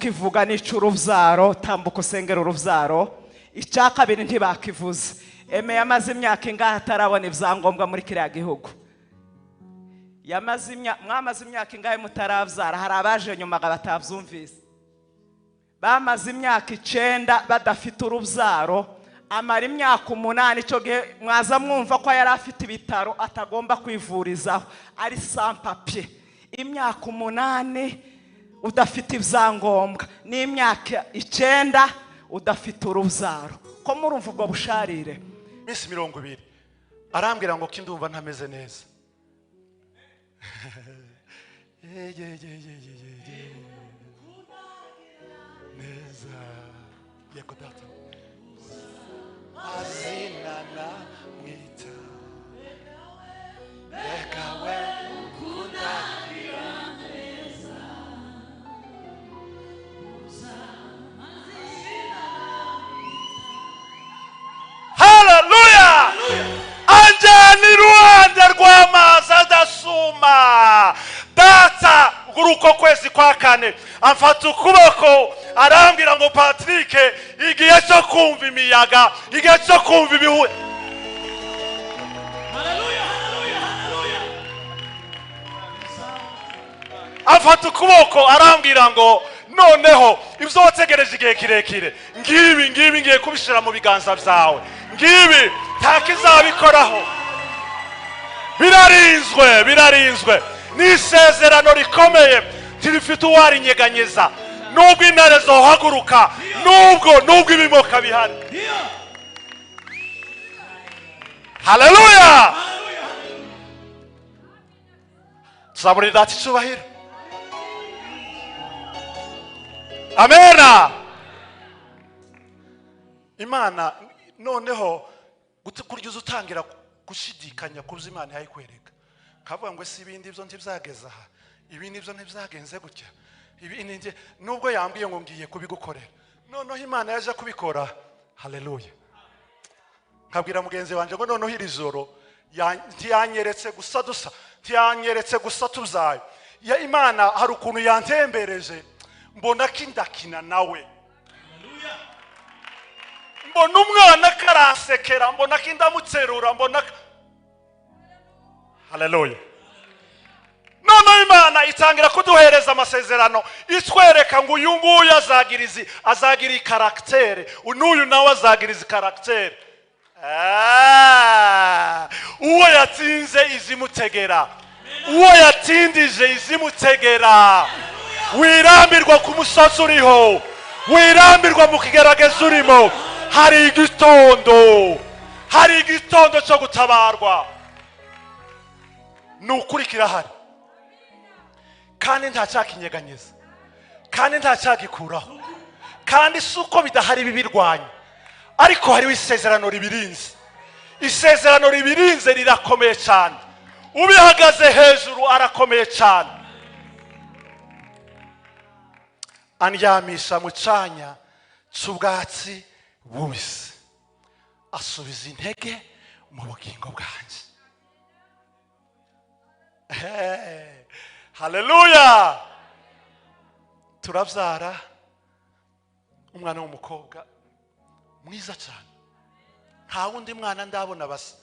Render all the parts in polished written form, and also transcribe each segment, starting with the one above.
kivuga n'ic'uruvyaro, tambuka usengera uruvyaro. Icya kabiri ntibakivuze. Eme yamaze imyaka ingahe atarabona ivyangombwa muri kiriya gihugu? Mwamaze imyaka ingahe mutaravyara? Hari abaje nyuma batavyumvise. Bamaze imyaka 9 badafite uruvyaro, amara imyaka 8. Ico gihe mwaza mwumva ko yari afite ibitaro atagomba kwivurizaho, ari sans papier. Imyaka 8 udafite ivyangombwa, n'imyaka 9 udafite uruvyaro. Ko murumva ubwo busharire? Minsi 20 arambwira ngo kindumva ntameze neza. Neza yego data azinana mwita bekawe kundagira neza. Haleluya! Anjani ruhande rw'amazi adasuma. Data uko kwezi kwa 4 amfata ukuboko arambwira ngo Patrick, igihe cyo kumva imiyaga, igihe cyo kumva ibihu. Haleluya, haleluya, haleluya. Amfata ukuboko arambwira ngo noneho ibyo wategereje igihe kirekire ngibi ngiye kubishira mu biganza byawe, ngibi ntakizabikoraho. Birarinzwe n'isezerano rikomeye tirifite uwarinyeganyeza. Nubwo intare zohaguruka, nubwo ibimoka bihari. Haleluya! Tuzaburi dati cyubahiro. Amena. Imana noneho kurya utangira gushidikanya kuza Imana yayikwereka. Kavuga ngo si ibindi byo ntibyageza aha, ibi nibyo ntibyagenze gutya, ibi nje nubwo yambwiye ngo ngiye kubigukorera, noneho Imana yaje kubikora. Haleluya! Nkabwira mugenzi wanje ngo noneho iri joro ntiyanyeretse gusa dusa, ntiyanyeretse gusa tuzayo. Ya Imana hari ukuntu yantembereje, mbona kindakina nawe. Haleluya! Mbona umwana karansekera, mbona kindamutserura, mbona. Haleluya! None Imana itangira kuduhereza amasezerano itwereka ngo uyu nguyu azagira karaktere, unuyu nawe azagira karaktere. Uwo yatsinze izimutegera, uwo yatindije izimutegera. Wirambirwa ku musozi uriho, wirambirwa mu kigerageza urimo. Hari igitondo cyo gutabarwa. Nukurikira hari kandi nta cyakinyeganyeza, kandi nta cyagikuraho, kandi suko bidahari bibirwanya, ariko hari isezerano ribirinze. Isezerano ribirinze rirakomeye cyane, ubihagaze hejuru arakomeye cyane. Andyamisha mu cyanya cy'ubwatsi bubisi, asubiza intege mu bugingo bwanjye. Haleluya! Turabyara umwana w'umukobwa mwiza cyane, nta wundi mwana ndabona basa.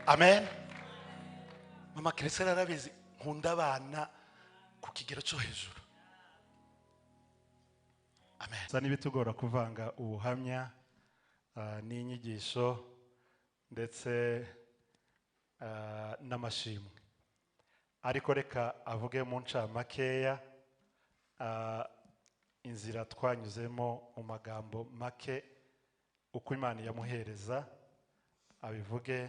Amen. Mama Christine arabizi nkunda abana ku kigero cyo hejuru. Amen. Sani bitugora kuvanga ubuhamya n'inyigisho ndetse n'amashimwe, ariko reka avuge mu ncamakeya inzira twanyuzemo mu magambo make uko Imana yamuhereza, abivuge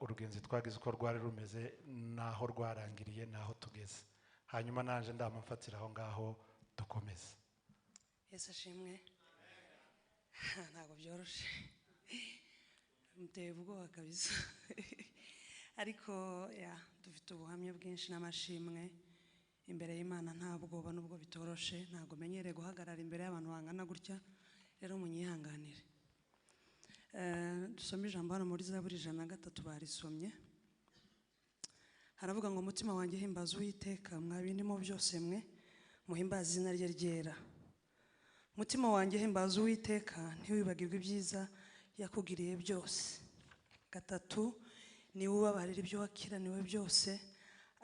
urugenzi twagize uko rwari rumeze naho rwarangiriye naho tugeze, hanyuma nanje ndamumfatira aho ngaho dukomeze. Yesu ashimwe. Ntabwo byoroshe, muteye ubwoba kabisa. Ariko dufite ubuhamya bwinshi n'amashimwe imbere y'Imana, nta bwoba nubwo bitoroshe, ntabwo menyereye guhagarara imbere y'abantu bangana gutya, rero munyihanganire. Dusome ijambo hano muri Zaburi 103 barisomye. haravuga ngo umutima wanjye himbaza Uwiteka, mwa bindimo byose mwe muhimbaza izina rye ryera. Umutima wanjye himbaza Uwiteka, ntiwibagirwe ibyiza yakugiriye byose. Gatatu, niwe ubabarira ibyo wakiraniwe byose,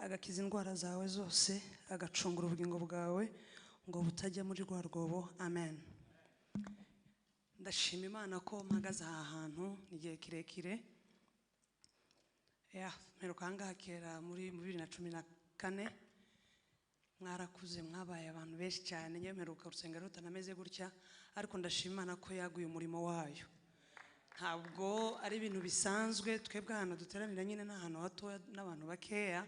agakiza indwara zawe zose, agacungura ubugingo bwawe ngo butajya muri rwa rwobo. Amen. Ndashima Imana ko mpagaze aha hantu igihe kirekire. Mperuka ahangaha kera muri 2014. Mwarakuze, mwabaye abantu benshi cyane. Njye mperuka urusengero rutanameze gutya, ariko ndashima Imana ko yaguye umurimo wayo. Ntabwo ari ibintu bisanzwe, twebwe ahantu duteranira nyine n'ahantu hato n'abantu bakeya.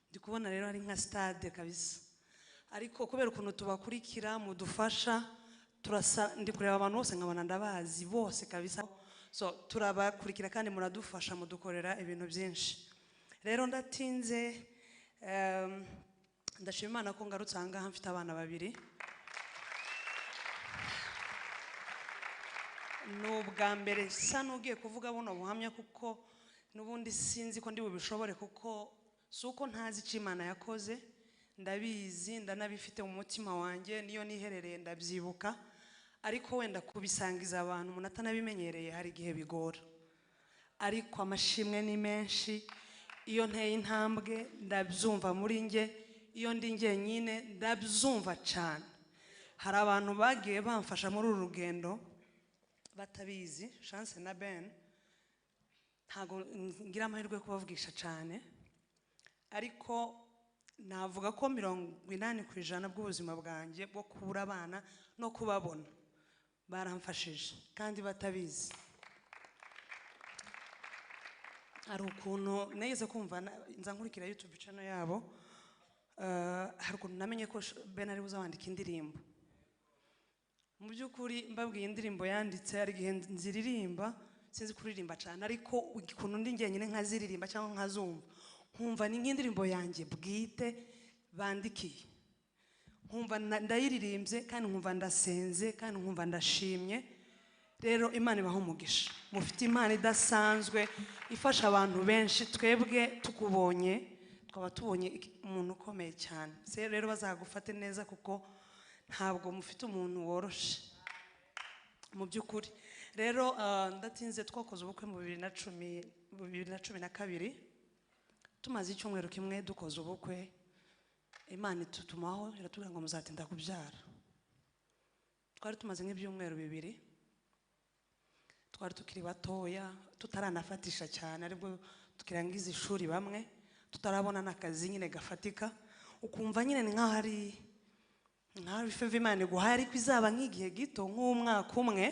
Ndi kubona rero ari nka stade kabisa, ariko kubera ukuntu tubakurikira mudufasha, ndi kureba abantu bose nkabona ndabazi bose kabisa. So turabakurikira kandi muradufasha, mudukorera ibintu byinshi. Rero ndatinze, ndashima Imana ko ngarutse ahangaha mfite abana babiri. N'ubwa mbere sa n'ugiye kuvuga buno buhamya, kuko n'ubundi sinzi ko ndi bubishobore, kuko si uko ntazi icyo Imana yakoze, ndabizi ndanabifite mu mutima wanjye, niyo niherereye ndabyibuka, ariko wenda kubisangiza abantu umuntu atanabimenyereye hari igihe bigora. Ariko amashimwe ni menshi, iyo nteye intambwe ndabyumva muri nge, iyo ndi njyenyine ndabyumva cyane. Hari abantu bagiye bamfasha muri uru rugendo batabizi, Chance na Ben, ntago ngira amahirwe yo kubavugisha cyane, ariko navuga ko 80% bw'ubuzima bwanjye bwo kubura abana no kubabona baramfashije kandi batabizi. Hari ukuntu nageze kumva nza nkurikira YouTube channel yabo, hari ukuntu namenye ko Ben ari buzawandika indirimbo. Mu by'ukuri mbabwiye indirimbo yanditse, ari igihe nziririmba sinzi kuririmba cyane, ariko ikuntu ndi njyenyine nkaziririmba cyangwa nkazumva, nkumva ni nk'indirimbo yanjye bwite bandikiye, nkumva ndayiririmbye kandi nkumva ndasenze kandi nkumva ndashimye. Rero Imana ibaho umugisha, mufite Imana idasanzwe ifasha abantu benshi. Twebwe tukubonye twaba tubonye umuntu ukomeye cyane, rero bazagufate neza kuko ntabwo mufite umuntu woroshe mu by'ukuri. Rero ndatinze, twakoze ubukwe mu 2012, tumaze icyumweru kimwe dukoze ubukwe, Imana itutumaho iratubwira ngo muzatinda kubyara. Twari tumaze nk'ibyumweru 2, twari tukiri batoya, tutaranafatisha cyane, aribwo tukirangiza ishuri bamwe, tutarabona n'akazi nyine gafatika. Ukumva nyine ni nkaho ari feva Imana iguhaye, ariko izaba nk'igihe gito, nk'umwaka umwe,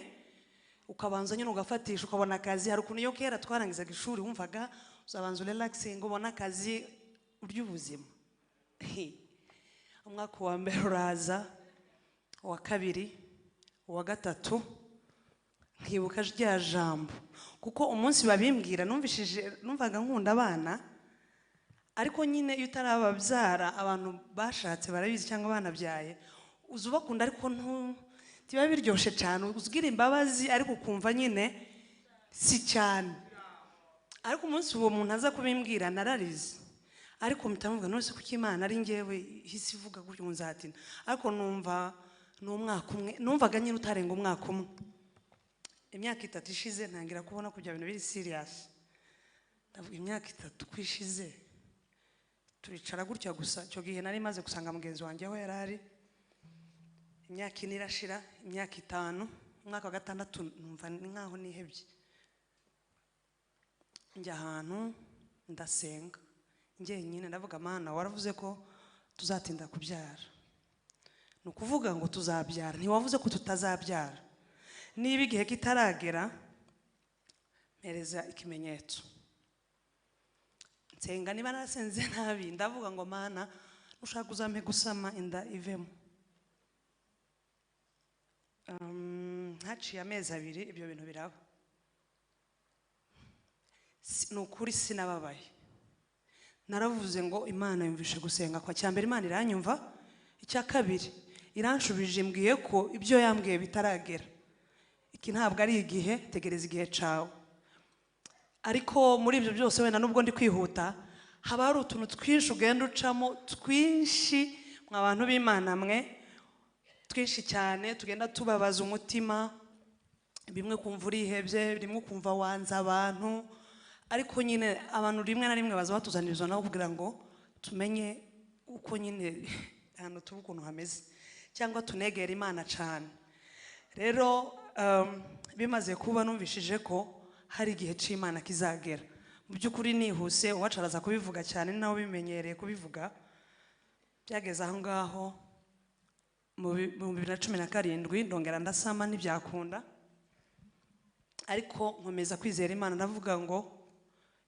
ukabanza nyine ugafatisha ukabona akazi. Hari ukuntu iyo kera twarangizaga ishuri wumvaga uzabanza relaxing ubona akazi urya ubuzima. Umwaka wa mbere uraza, uwa kabiri, uwa gatatu, nkibuka rya jambo, kuko umunsi babimbwira numvaga nkunda abana, ariko nyine iyo utarababyara, abantu bashatse barabizi cyangwa banabyaye, uzubakunda ariko tiba biryoshye cyane, uzgira imbabazi ariko ukumva nyine si cyane. Ariko umunsi uwo muntu aza kubimbwira nararize, ariko mpitamuvuga nose kuko Imana ari njyewe hisi ivuga gutyo nzatina. Ariko numva n'umwaka umwe, numvaga nyine utarenga umwaka umwe. Imyaka 3 ishize ntangira kubona kujya ibintu biri serious. Ndavuga imyaka 3 kwishize, turicara gutya gusa. Cyo gihe nari maze gusanga mugenzi wanjye aho yarari. Imyaka 4 irashira, imyaka 5, umwaka wa 6 numva nkaho nihebye. Njya ahantu ndasenga njyenyine, ndavuga Mana, waravuze ko tuzatinda kubyara, nukuvuga ngo tuzabyara, ntiwavuze ko tutazabyara. Niba igihe kitaragera, mpereza ikimenyetso. Nsenga, niba narasenze nabi ndavuga ngo Mana, nushaka uzampe gusama inda ivemo. Haciye amezi 2 ibyo bintu biraba. Nukuri sinababaye, naravuze ngo Imana yumvishe gusenga kwa. Cyambere Imana iranyumva, icya kabiri iranshubije, mbwiye ko ibyo yambwiye bitaragera. Iki ntabwo ari igihe, tegereza igihe cawe. Ariko muri ibyo byose wenda nubwo ndi kwihuta, haba hari utuntu twinshi ugenda ucamo twinshi mwa bantu b'Imana mwe, twinshi cyane tugenda tubabaza umutima, bimwe kumva urihebye, bimwe kumva wanze abantu, ariko nyine abantu rimwe na rimwe baza batuzaniriza naho kugira ngo tumenye uko nyine hano tuba ukuntu hameze, cyangwa tunegera Imana cyane. Rero bimaze kuba numvishije ko hari igihe cy'Imana kizagera. Mu by'ukuri nihuse uwacaraza kubivuga cyane nawe bimenyereye kubivuga. Byageze aho ngaho mu 2017 ndongera ndasama ntibyakunda, ariko nkomeza kwizera Imana, ndavuga ngo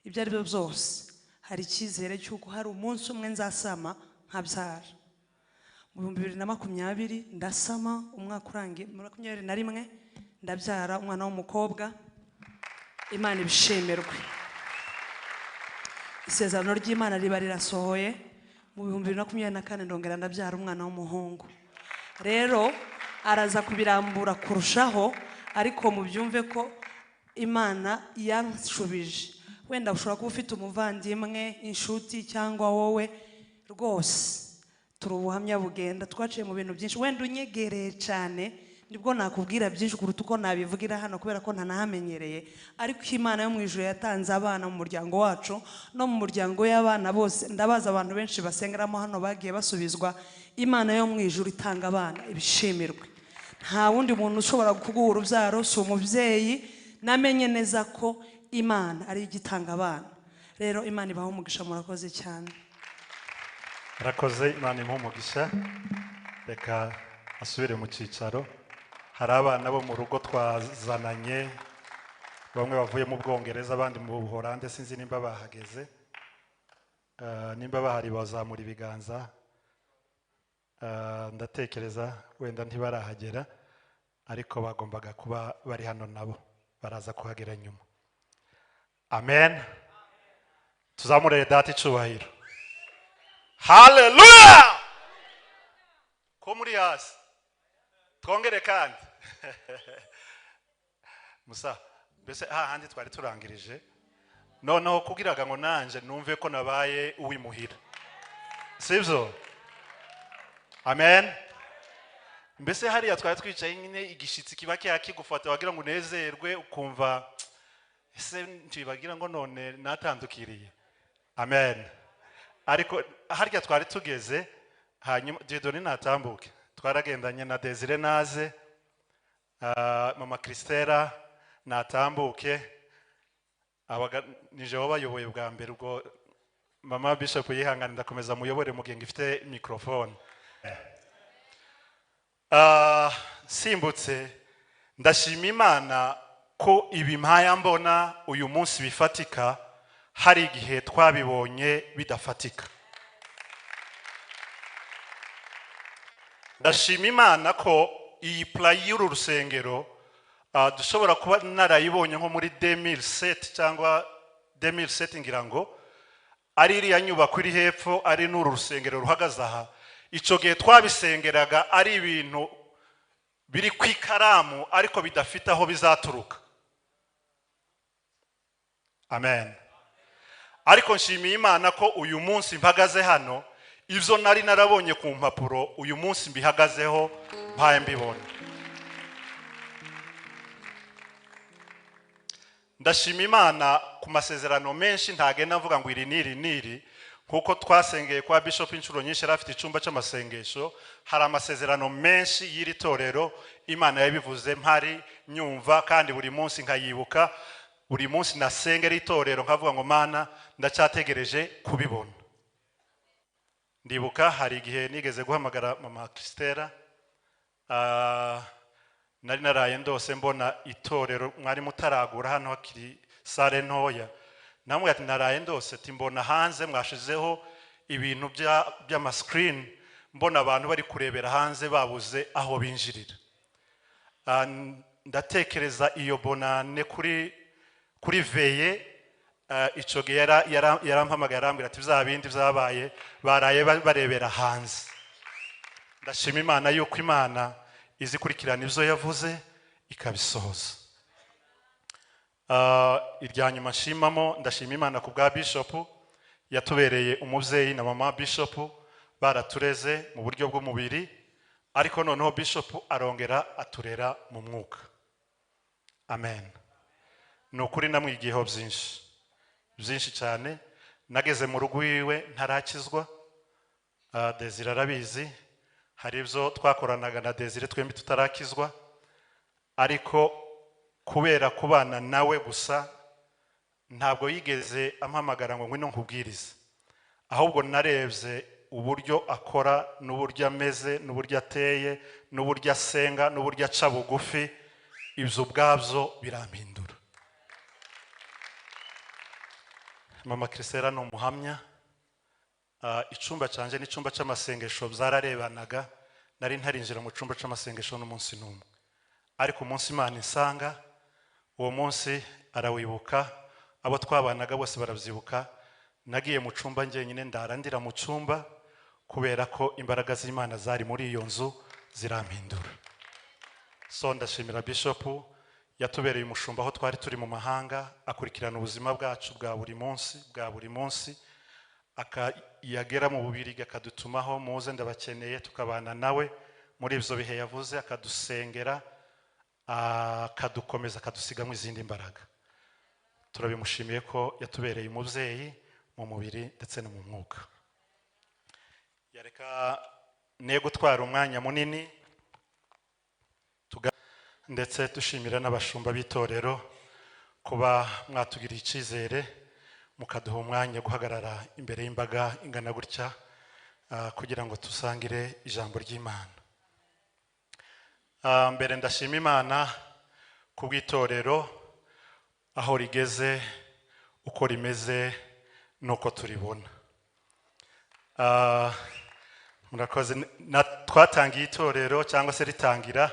ibyo ari byo byose hari icyizere cy'uko hari umunsi umwe nzasama nkabyara. Mu 2020 ndasama, umwaka urangiye 2021 ndabyara umwana w'umukobwa. Imana ibishemerwe. Isezerano ry'Imana riba rirasohoye. Mu 2024 ndongera ndabyara umwana w'umuhungu. Rero araza kubirambura kurushaho, ariko mubyumve ko Imana yanshubije. Wenda ushobora kuba ufite umuvandimwe, inshuti, cyangwa wowe rwose turi ubuhamya bugenda, twaciye mu bintu byinshi, wenda unyegereye cyane nibwo nakubwira byinshi kuruta uko nabivugira hano kubera ko ntanahamenyereye. Ariko Imana yo mu ijuru yatanze abana mu muryango wacu no mu muryango y'abana bose. Ndabaza abantu benshi basengeramo hano bagiye basubizwa. Imana yo mu ijuru itanga abana, ibishimirwe. Nta wundi muntu ushobora kuguha urubyaro, si umubyeyi. Namenye neza ko Imana ari igitanga abana. Rero Imana ibaho umugisha, murakoze cyane. Rakoze, Imana imuha umugisha. Reka asubire mu cyicaro. Hari abana bo mu rugo twazananye, bamwe bavuye mu Bwongereza abandi mu Buholande, sinzi nimba bahageze. Nimba bahari bazamura ibiganza. Ndatekereza wenda ntibarahagera, ariko bagombaga kuba bari hano nabo, baraza kuhagera nyuma. Amen. Tuzamure data icubahiro. Hallelujah. Ko muri hasi twongere kandi Musa, mbese handi twari turangirije, noneho kugiraga ngo nanje numve ko nabaye uwimuhira, sibyo? Amen. Mbese hariya twari twicaye nyine igishitsi kiba kigufata wagira ngo unezerwe, ukumva ese ntibagira ngo none natandukiriye. Amen. Ariko harya twari tugeze, hanyuma Dieudonne natambuke, twaragendanye na Desire naze, mama Christella natambuke, nije wabayoboye bwa mbere, ubwo mama Bishop yihangana ndakomeza muyobore mu gihe ngifite microphone. Simbutse ndashima Imana ko ibimpaya mbona uyu munsi bifatika, hari igihe twabibonye bidafatika. Ndashima Imana ko iyi play y'uru rusengero dushobora kuba narayibonye nko muri 2007 cyangwa 2007 ngira ngo ari iriya nyubako iri hepfo, ari n'uru rusengero ruhagaze aha. Ico gihe twabisengeraga ari ibintu biri kwikaramu ariko bidafite aho bizaturuka. Amen. Ariko nshimiye Imana ko uyu munsi mpagaze hano, ivyo nari narabonye ku mpapuro uyu munsi mbihagazeho mpaye mbibona. Ndashima Imana ku masezerano menshi ntagenda mvuga ngo iri niri, kuko twasengeye kwa Bishop inshuro nyinshi rafite icumba cy'amasengesho. Hari amasezerano menshi y'iri torero Imana yabivuze mpari nyumva, kandi buri munsi nkayibuka. Buri munsi nasengera itorero nkavuga ngo Mana ndacyategereje kubibona. Ndibuka hari igihe nigeze guhamagara mama Christella, nari naraye ndose mbona itorero mwari mutaragura hano hakiri sare ntoya. Namwe ati naraye ndose timbona hanze mwashizeho ibintu by'ama screen, mbona abantu bari kurebera hanze babuze aho binjirira. Ndatekereza iyo bonane kuri veye, ico gihe yarampamagara arambwira ati bya bindi byabaye baraye barebera hanze. Ndashima Imana yuko Imana izikurikirana ivyo yavuze ikabisohoza. Irya nyuma nshimamo, ndashima Imana ku bwa Bishop yatubereye umubyeyi na mama Bishop baratureze mu buryo bw'umubiri, ariko noneho Bishop arongera aturera mu mwuka. Amen. Nukuri namwigiyeho byinshi cyane. Nageze mu rugo iwe ntarakizwa, Desire arabizi, hari ibyo twakoranaga na Desire twembi tutarakizwa, ariko kubera kubana nawe gusa ntabwo yigeze ampamagara ngo ngwino nkubwirize, ahubwo narebye uburyo akora n'uburyo ameze n'uburyo ateye n'uburyo asenga n'uburyo aca bugufi, ibyo ubwabyo birampindura. Mama Christella ni umuhamya. Icumba canje n'icumba c'amasengesho byararebanaga, nari ntarinjira mu cumba c'amasengesho n'umunsi n'umwe, ariko umunsi Imana insanga, uwo munsi arawibuka, abo twabanaga bose baravyibuka, nagiye mu cumba njyenyine ndarandira mu cumba kubera ko imbaraga z'Imana zari muri iyo nzu zirampindura. So ndashimira Bishop yatubereye umushumba aho twari turi mu mahanga, akurikirana ubuzima bwacu bwa buri munsi, akayagera mu Bubirigi akadutumaho muze ndabakeneye, tukabana nawe muri ibyo bihe yavuze, akadusengera, akadukomeza, akadusigamo izindi mbaraga. Turabimushimiye ko yatubereye umubyeyi mu mubiri ndetse no mu mwuka. Yareka ne gutwara umwanya munini, ndetse dushimira n'abashumba b'itorero kuba mwatugiriye icyizere mukaduha umwanya guhagarara imbere y'imbaga ingana gutya kugira ngo tusangire ijambo ry'Imana. Mbere ndashima Imana ku bw'itorero aho rigeze, uko rimeze nuko turibona. Murakoze. Twatangiye itorero cyangwa se ritangira,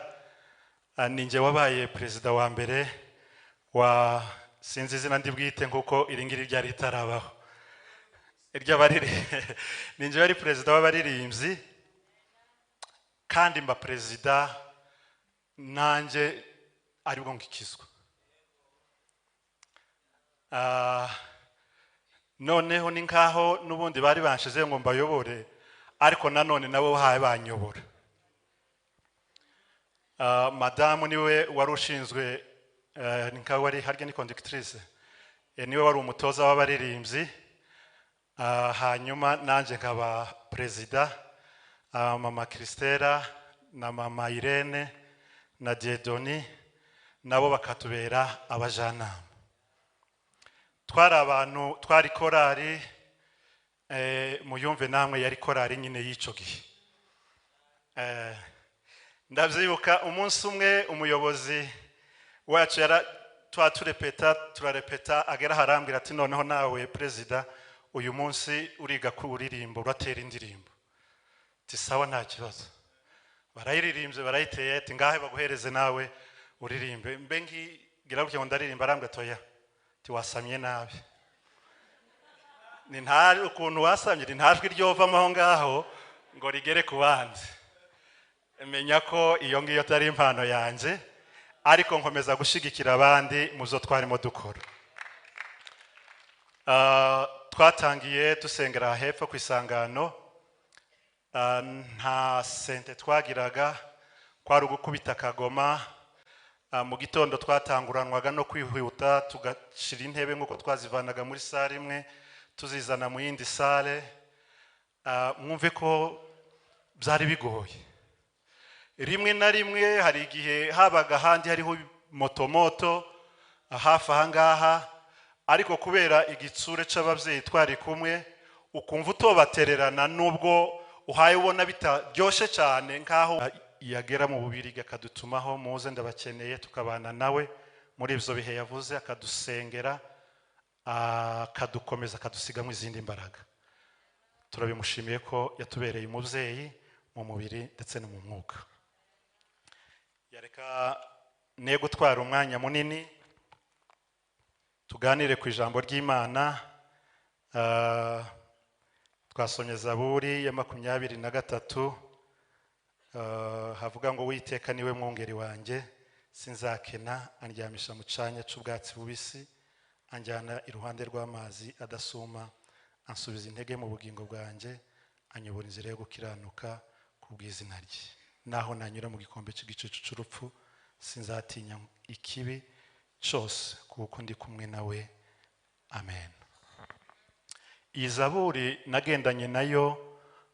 ninjye wabaye perezida wa mbere wa sinzi izina ndibwite nkuko iringiri ryari ritarabaho ninjye wari perezida w'abaririmbyi, kandi mba perezida nanjye aribwo ngikizwa. Noneho ni nkaho n'ubundi bari banshize ngo mbayobore, ariko nanone nabo bahaye banyobora. Madamu niwe wari ushinzwe, nkaho wari harya ni conductrice, niwe wari umutoza w'abaririmbyi, hanyuma nanjye nkaba perezida, mama Christella na mama Irene na Diedoni nabo bakatubera abajanama. Twari abantu, twari korari, muyumve namwe yari korari nyine y'ico gihe. Ndavyibuka umunsi umwe umuyobozi wacu turarepeta agera harambwira ati noneho nawe perezida uyu munsi uriga kuririmba, uratera indirimbo. Ati sawa nta kibazo. Barayiririmbye barayiteye, ati ngahe baguhereze nawe uririmbe. Mbe ngira gutya ngo ndaririmba, arambwira toya, ati wasamye nabi. Ni ntari ukuntu wasamye, ni ntajwi ryovamo aho ngaho ngo rigere ku bandi. Menya ko iyo ngiyo atari impano yanjye, ariko nkomeza gushigikira abandi muzo twarimo dukora. Twatangiye dusengera hepfo ku Isangano, nta sente twagiraga, kwari ugukubita akagoma. Mu gitondo twatanguranwaga no kwihuta tugashira intebe nk'uko twazivanaga muri sale imwe tuzizana mu yindi sale. Mwumve ko byari bigoye. Rimwe na rimwe hari igihe habaga handi hariho motomoto hafi ahangaha, ariko kubera igitsure c'abavyeyi twari kumwe, ukumva utobatererana nubwo uhaye ubona bitaryoshe cyane, nkaho yagera mu Bubirigi akadutumaho muze ndabakeneye, tukabana nawe muri ivyo bihe yavuze, akadusengera, akadukomeza, akadusigamo izindi mbaraga. Turabimushimiye ko yatubereye umuvyeyi mu mubiri ndetse no mu mwuka. Yareka ne gutwara umwanya munini tuganire ku ijambo ry'Imana. Twasomye Zaburi ya 23, havuga ngo Uwiteka niwe mwungeri wanjye sinzakena, andyamisha mu canya c'ubwatsi bubisi, anjyana iruhande rw'amazi adasuma, ansubiza intege mu bugingo bwanjye, anyobora inzira yo gukiranuka kubw'izina rye. Naho nanyura mu gikombe cy'igicucu cy'urupfu, sinzatinya ikibi cyose, kuko ndi kumwe nawe. Amen. Iyi zaburi nagendanye nayo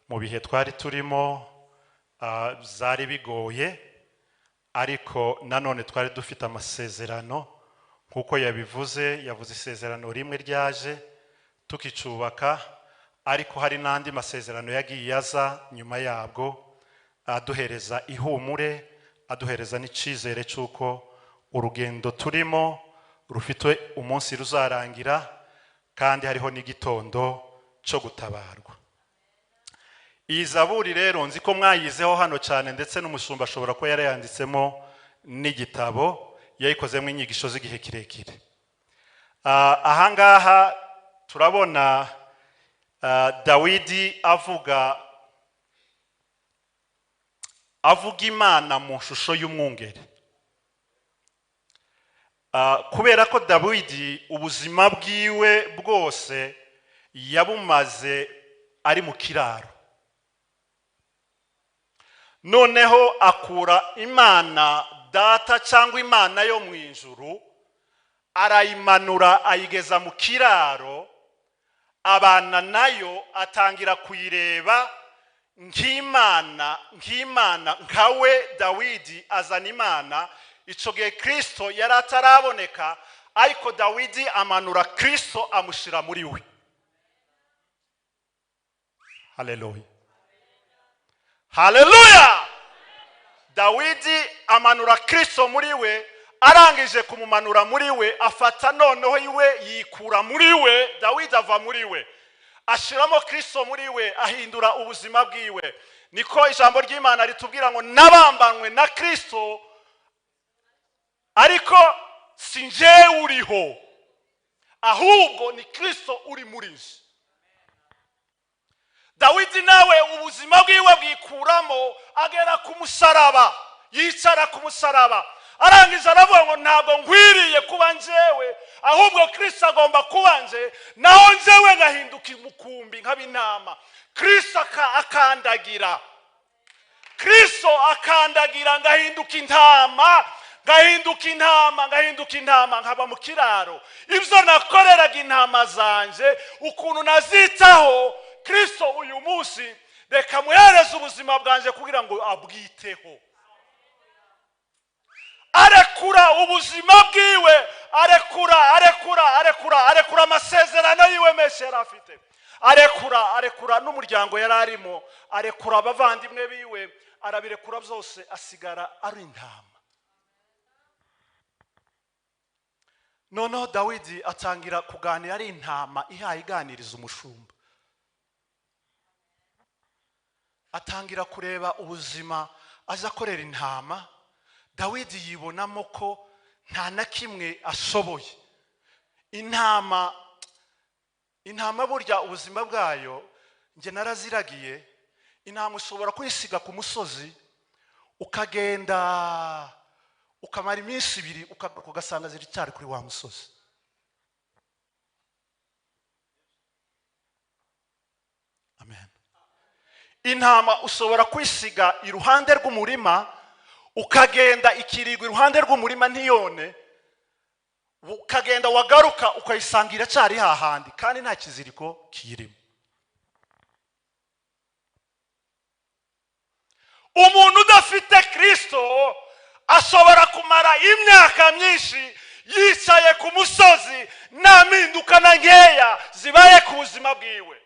mu bihe twari turimo, zari bigoye, ariko nanone twari dufite amasezerano nkuko yabivuze. Yavuze isezerano rimwe ryaje tukicubaka, ariko hari n'andi masezerano yagiye yaza nyuma yabwo, aduhereza ihumure, aduhereza n'icizere cy'uko urugendo turimo rufite umunsi ruzarangira, kandi hariho n'igitondo cyo gutabarwa. Iyi zaburi rero nzi ko mwayizeho hano cyane, ndetse n'umushumba ashobora kuba yarayanditsemo n'igitabo, yayikozemo inyigisho z'igihe kirekire. Ahangaha turabona Dawidi avuga Imana mu shusho y'umwungeri. Kubera ko Dawidi ubuzima bwiwe bwose yabumaze ari mu kiraro, noneho akura Imana data cyangwa Imana yo mu ijuru, arayimanura ayigeza mu kiraro, abana nayo atangira kuyireba nk'Imana nkawe. Dawidi azana Imana. Ico gihe Kristo yari ataraboneka, ariko Dawidi amanura Kristo amushira muri we. Haleluya, haleluya. Dawidi amanura Kristo muri we, arangije kumumanura muri we, afata noneho iwe yikura muri we. Dawidi ava muri we, ashiramo Kristo muri we, ahindura ubuzima bwiwe. Niko ijambo ry'Imana ritubwira ngo nabambanwe na Kristo, ariko si njye uriho, ahubwo ni Kristo uri muri nje. Dawidi nawe ubuzima bwiwe bwikuramo, agera ku musaraba, yicara ku musaraba, arangije aravuga ngo ntabwo nkwiriye kuba njyewe, ahubwo Kristo agomba kuba nje, naho njyewe ngahinduka umukumbi nk'ab'intama. Kristo akandagira, Kristo akandagira, ngahinduka intama, ngahinduka intama, nkaba mu kiraro. Ibyo nakoreraga intama zanje, ukuntu nazitaho, Kristo uyu munsi reka muhereze ubuzima bwanje kugira ngo abwiteho. Arekura ubuzima bwiwe, arekura amasezerano yiwe menshi yari afite, arekura n'umuryango yari arimo, arekura abavandimwe biwe, arabirekura byose, asigara ari intama. Noneho Dawidi atangira kuganira ari intama ihaye iganiriza umushumba, atangira kureba ubuzima aza akorera intama. Dawidi yibonamo ko nta na kimwe ashoboye. Intama burya ubuzima bwayo, nge naraziragiye. Intama ushobora kuyisiga ku musozi, ukagenda ukamara iminsi 2 ugasanga ziri cyari kuri wa musozi. Amen. Intama ushobora kwisiga iruhande rw'umurima, ukagenda ikirigwa iruhande rw'umurima ntiyone, ukagenda wagaruka ukayisangira cyari hahandi, kandi nta kiziriko kiyirimo. Umuntu udafite Kristo ashobora kumara imyaka myinshi yicaye ku musozi, nta mpinduka na nkeya zibaye ku buzima bwiwe.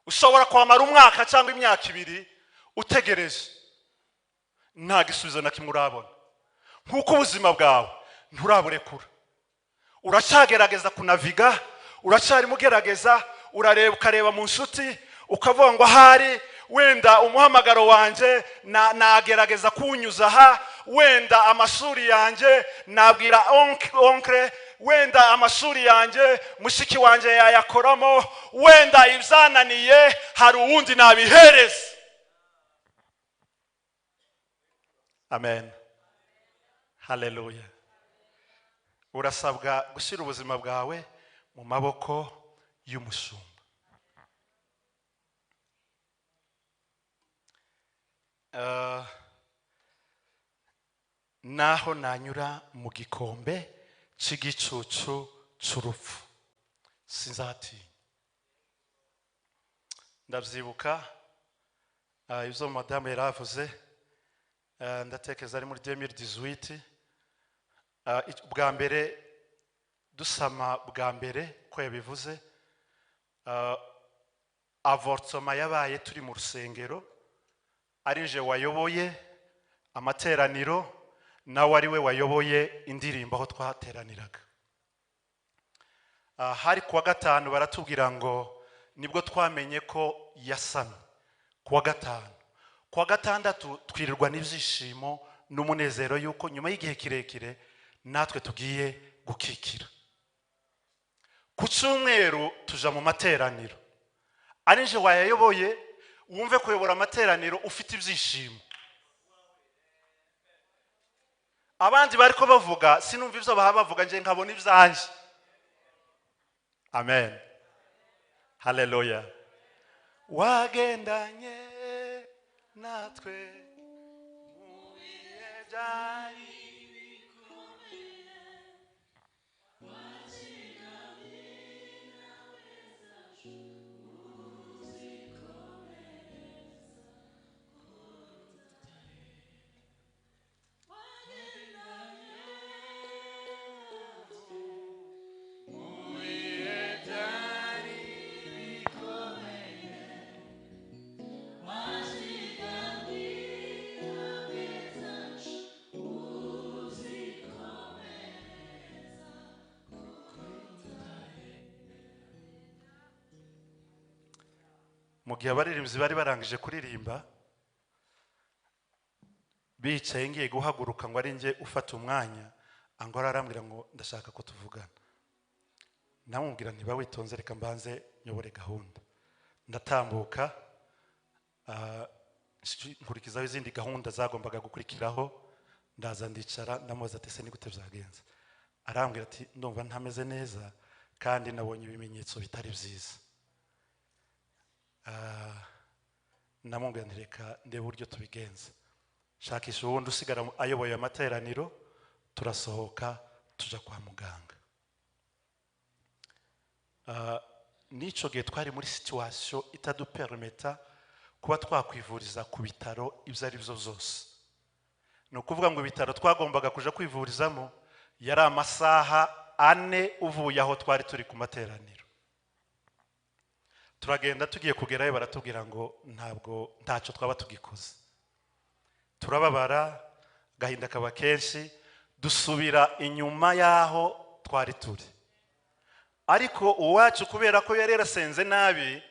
Ushobora kwamara umwaka cyangwa imyaka 2 utegereje, nta gisubizo na kimwe urabona, nkuko ubuzima bwawe nturaburekura. Uracyagerageza kunaviga, uracyari mugerageza, ukareba mu nshuti, ukavuga ngo ahari wenda umuhamagaro wanje nagerageza kunyuza aha, wenda amashuri yanje nabwira onkre, wenda amashuri yanje mushiki wanje yayakoramo, wenda ibyananiye hari uwundi nabihereza. Amen, haleluya. urasabwa gushyira ubuzima bwawe mu maboko y'umushumba. Naho nanyura mu gikombe cy'igicucu cy'urupfu sinzatinya. Ndabyibuka ibyo madamu yaravuze, ndatekereza ari muri 2018, bwa mbere dusama, bwa mbere ko yabivuze, avortoma yabaye turi mu rusengero, ari je wayoboye amateraniro, nawe ari we wayoboye indirimbo aho twateraniraga. Hari kuwa gatanu baratubwira ngo nibwo twamenye ko yasamye. Kuwa gatanu, kuwa gatandatu twirirwa n'ibyishimo n'umunezero yuko nyuma y'igihe kirekire natwe tugiye gukikira. Ku cyumweru tuja mu materaniro, ari je wayayoboye, wumve kuyobora amateraniro ufite ibyishimo. Abandi bariko bavuga sinumva ivyo bavuga, nje nkabona ivyanje. Amen, haleluya. Wagendanye natwe mu bihe byari bikomeye, mu gihe abaririmbyi bari barangije kuririmba, bicaye ngiye guhaguruka ngo ari nge ufata umwanya, angora arambwira ngo ndashaka ko tuvugana. Namubwira nti ba witonze, reka mbanze nyobore gahunda. Ndatambuka nkurikizaho izindi gahunda zagombaga gukurikiraho, ndaza ndicara, ndamubaza ati se ni gute byagenze? Arambwira ati ndumva ntameze neza kandi nabonye ibimenyetso bitari byiza. Namubwira nti reka ndebe uburyo tubigenza, shakisha ubundi usigara ayoboye amateraniro, turasohoka tuja kwa muganga. Nico gihe twari muri situation itadupermeta kuba twakwivuriza ku bitaro ibyo ari byo byose. Ni ukuvuga ngo ibitaro twagombaga kuja kwivurizamo yari amasaha 4 uvuye aho twari turi ku materaniro. Turagenda tugiye kugerayo, baratubwira ngo ntacyo twaba tugikoze. Turababara, gahinda kaba kenshi, dusubira inyuma yaho twari turi. Ariko uwacu kubera ko yari yarasenze nabi,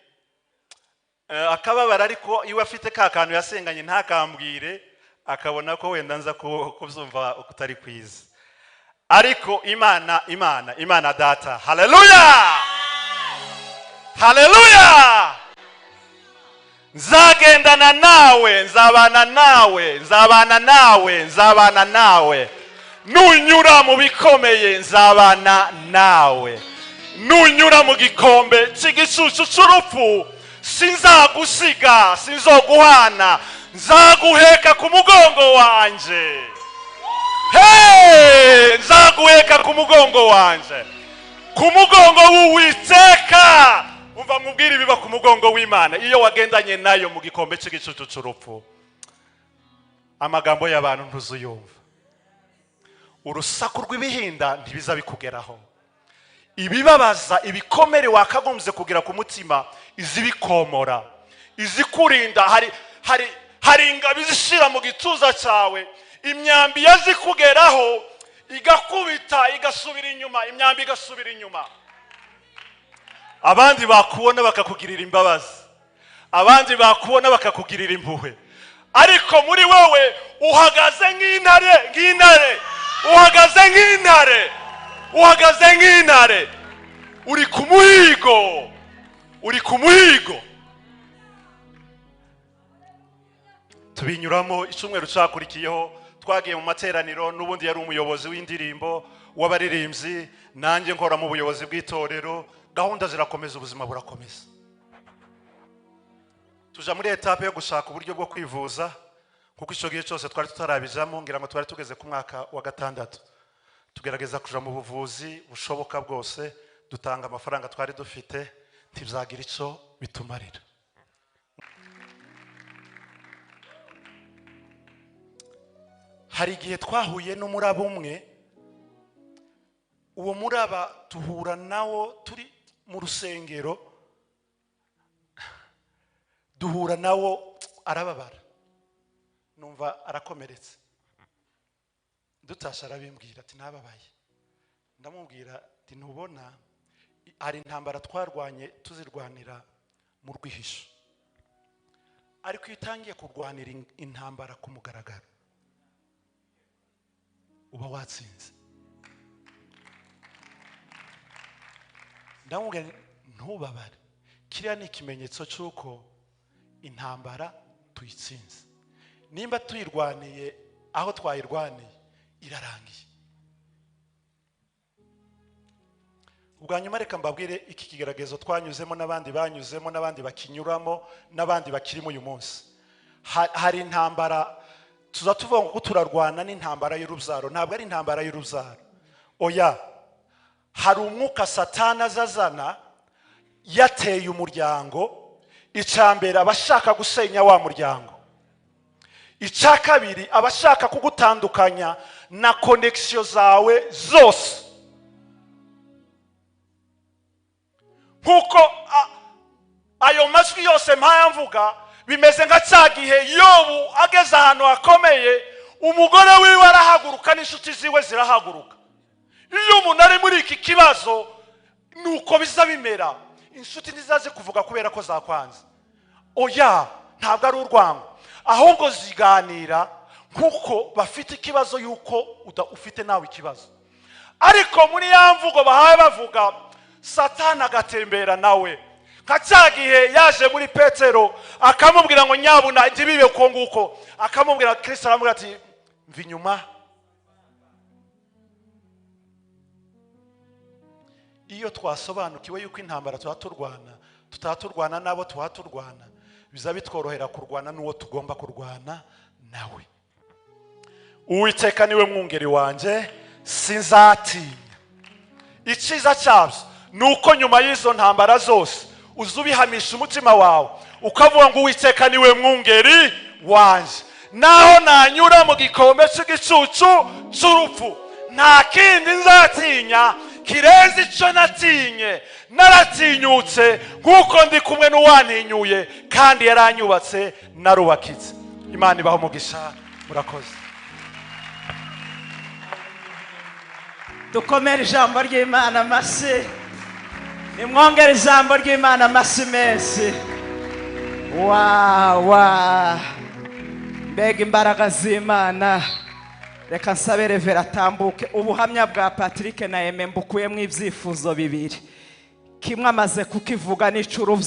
akababara, ariko iwe afite ka kantu yasenganye ntakambwire, akabona ko wenda nza kubyumva ukutari kwiza. Ariko Imana data, haleluya, haleluya, nzagendana nawe, nzabana nawe, nzabana nawe, nzabana nawe. Nunyura mu bikomeye nzabana nawe, nunyura mu gikombe cy'igicucu cy'urupfu sinzagusiga, sinzoguhana, nzaguheka ku mugongo wanje. Hey, nzaguheka ku mugongo wanje, ku mugongo w'Uwiteka. Umva nkubwira ibiba ku mugongo w'Imana iyo wagendanye nayo mu gikombe cy'igicucu cy'urupfu. Amagambo y'abantu ntuzuyumva, urusaku rw'ibihinda ntibiza bikugeraho, ibibabaza, ibikomere wakagombye kugira ku mutima izibikomora, izikurinda. Hari ingabo izishira mu gituza cyawe, imyambi yazikugeraho igakubita igasubira inyuma, imyambi igasubira inyuma. Abandi bakubona bakakugirira imbabazi, abandi bakubona bakakugirira impuhwe, ariko muri wowe uhagaze nk'intare, uhagaze nk'intare, uhagaze nk'intare, uri ku muhigo, uri ku muhigo. Tubinyuramo icyumweru cyakurikiyeho, twagiye mu materaniro, n'ubundi yari umuyobozi w'indirimbo w'abaririmbyi, nanjye nkora mu buyobozi bw'itorero, gahunda zirakomeza, ubuzima burakomeza. Tuja muri etape yo gushaka uburyo bwo kwivuza, kuko icyo gihe cyose twari tutarabijamo, ngira ngo twari tugeze ku mwaka wa 6. Tugerageza kuja mu buvuzi bushoboka bwose, dutanga amafaranga twari dufite, ntibyagira icyo bitumarira. Hari igihe twahuye n'umuraba umwe, uwo muraba tuhura nawo turi mu rusengero, duhura nawo arababara, numva arakomeretse. Dutasha arabimbwira ati nababaye. Ndamubwira ati ntubona hari intambara twarwanye tuzirwanira mu rwihisho, ariko itangiye kurwanira intambara ku mugaragaro uba watsinze. Ndamubwira ntubabare, kiriya ni ikimenyetso cy'uko intambara tuyitsinze. Nimba tuyirwaniye aho twayirwaniye irarangiye. Ubwa nyuma reka mbabwire iki kigeragezo twanyuzemo, n'abandi banyuzemo, n'abandi bakinyuramo, n'abandi bakirimo uyu munsi. Hari intambara tuza tuvuga ngo turarwana n'intambara y'urubyaro. Ntabwo ari intambara y'urubyaro, oya. Hari umwuka Satani azazana yateye umuryango. Icambere abashaka gusenya wa muryango, icya kabiri abashaka kugutandukanya na connection zawe zose. Nkuko ayo majwi yose mpaya mvuga, bimeze nka cya gihe Yobu ageze ahantu hakomeye, umugore wiwe arahaguruka n'inshuti ziwe zirahaguruka. Iyo umuntu ari muri iki kibazo nuko biza bimera, inshuti ntizaze kuvuga kubera ko zakwanze, oya, ntabwo ari urwango, ahubwo ziganira kuko bafite ikibazo yuko ufite nawe ikibazo. Ariko muri ya mvugo bahaye bavuga, Satani agatembera nawe. Nka cya gihe yaje muri Petero akamubwira ngo nyabuna ntibibe uko nguko, akamubwira Kristo aramubwira ati mva inyuma. Iyo twasobanukiwe yuko intambara tutaturwana nabo tuhaturwana, biza bitworohera kurwana n'uwo tugomba kurwana nawe. Uwiteka niwe mwungeri wanje, sinzatinya. Icyiza cyabyo nuko nyuma y'izo ntambara zose uzubihamisha umutima wawe ukavuga ngo Uwiteka niwe mwungeri wanje, naho nanyura mu gikombe cy'igicucu cy'urupfu, nta kindi nzatinya kirenze icyo natinye. Naratinyutse nk'uko ndi kumwe n'uwantinyuye, kandi yaranyubatse narubakitse. Imana ibaho umugisha, murakoze. Dukomere ijambo ry'Imana amashyi, nimwongere ijambo ry'Imana amashyi menshi. Mbega imbaraga z'Imana. Reka nsabe Revera atambuke. Ubuhamya bwa Patrick na Aime mbukuyemo ibyifuzo bibiri, kimwe amaze kukivuga n'icuruvyo.